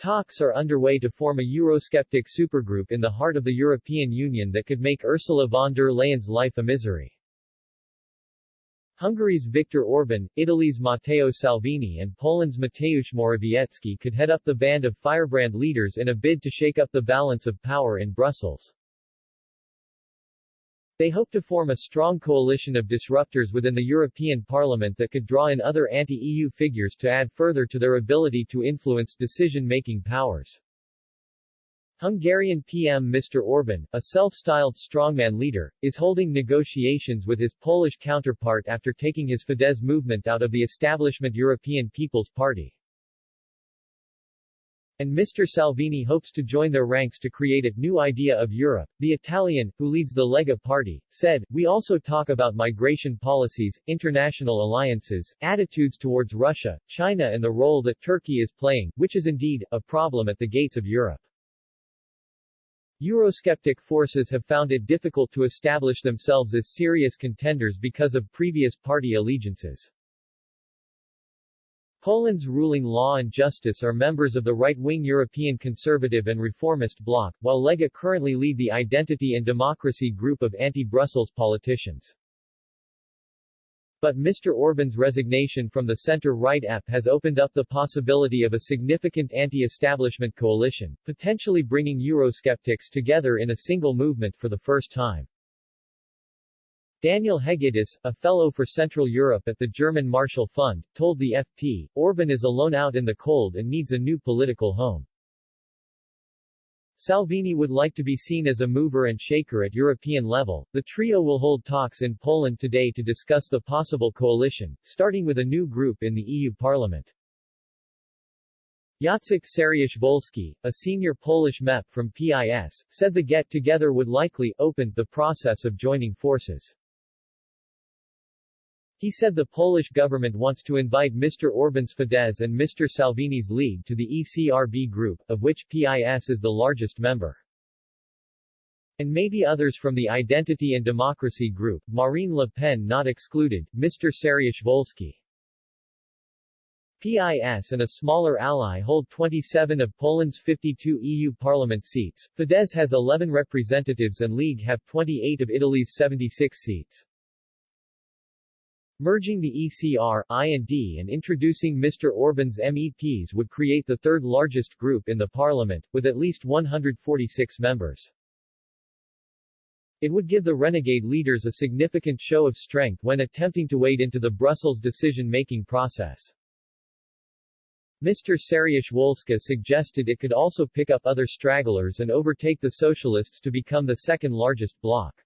Talks are underway to form a Eurosceptic supergroup in the heart of the European Union that could make Ursula von der Leyen's life a misery. Hungary's Viktor Orban, Italy's Matteo Salvini and Poland's Mateusz Morawiecki could head up the band of firebrand leaders in a bid to shake up the balance of power in Brussels. They hope to form a strong coalition of disruptors within the European Parliament that could draw in other anti-EU figures to add further to their ability to influence decision-making powers. Hungarian PM Mr. Orban, a self-styled strongman leader, is holding negotiations with his Polish counterpart after taking his Fidesz movement out of the establishment European People's Party. And Mr. Salvini hopes to join their ranks to create a new idea of Europe. The Italian, who leads the Lega party, said, "We also talk about migration policies, international alliances, attitudes towards Russia, China and the role that Turkey is playing, which is indeed a problem at the gates of Europe." Eurosceptic forces have found it difficult to establish themselves as serious contenders because of previous party allegiances. Poland's ruling Law and Justice are members of the right-wing European Conservative and Reformist bloc, while Lega currently lead the Identity and Democracy group of anti-Brussels politicians. But Mr. Orban's resignation from the center-right EP has opened up the possibility of a significant anti-establishment coalition, potentially bringing Eurosceptics together in a single movement for the first time. Daniel Hegedus, a fellow for Central Europe at the German Marshall Fund, told the FT, "Orban is alone out in the cold and needs a new political home." Salvini would like to be seen as a mover and shaker at European level. The trio will hold talks in Poland today to discuss the possible coalition, starting with a new group in the EU Parliament. Jacek Saryusz-Wolski, a senior Polish MEP from PIS, said the get-together would likely open the process of joining forces. He said the Polish government wants to invite Mr. Orban's Fidesz and Mr. Salvini's League to the ECRB group, of which PIS is the largest member. And maybe others from the Identity and Democracy group, Marine Le Pen not excluded, Mr. Saryusz-Wolski. PIS and a smaller ally hold 27 of Poland's 52 EU Parliament seats, Fidesz has 11 representatives and League have 28 of Italy's 76 seats. Merging the ECR, I&D and introducing Mr. Orban's MEPs would create the third largest group in the parliament, with at least 146 members. It would give the renegade leaders a significant show of strength when attempting to wade into the Brussels decision-making process. Mr. Saryusz-Wolski suggested it could also pick up other stragglers and overtake the socialists to become the second largest bloc.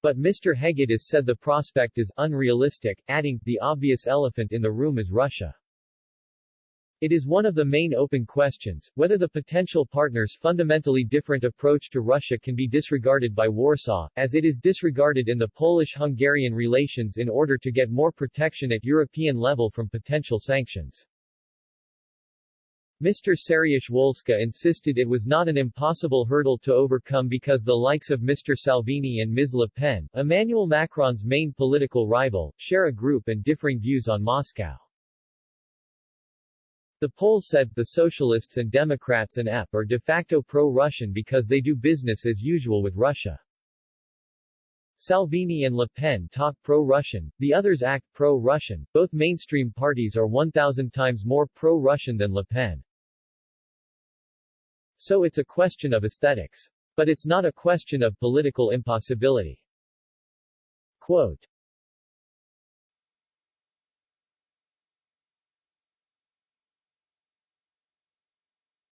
But Mr. Hegedus said the prospect is unrealistic, adding, "The obvious elephant in the room is Russia." It is one of the main open questions, whether the potential partners' fundamentally different approach to Russia can be disregarded by Warsaw, as it is disregarded in the Polish-Hungarian relations in order to get more protection at European level from potential sanctions. Mr. Saryusz-Wolski insisted it was not an impossible hurdle to overcome because the likes of Mr. Salvini and Ms. Le Pen, Emmanuel Macron's main political rival, share a group and differing views on Moscow. The poll said, the Socialists and Democrats and EP are de facto pro-Russian because they do business as usual with Russia. Salvini and Le Pen talk pro-Russian, the others act pro-Russian. Both mainstream parties are 1,000 times more pro-Russian than Le Pen. So it's a question of aesthetics. But it's not a question of political impossibility. Quote,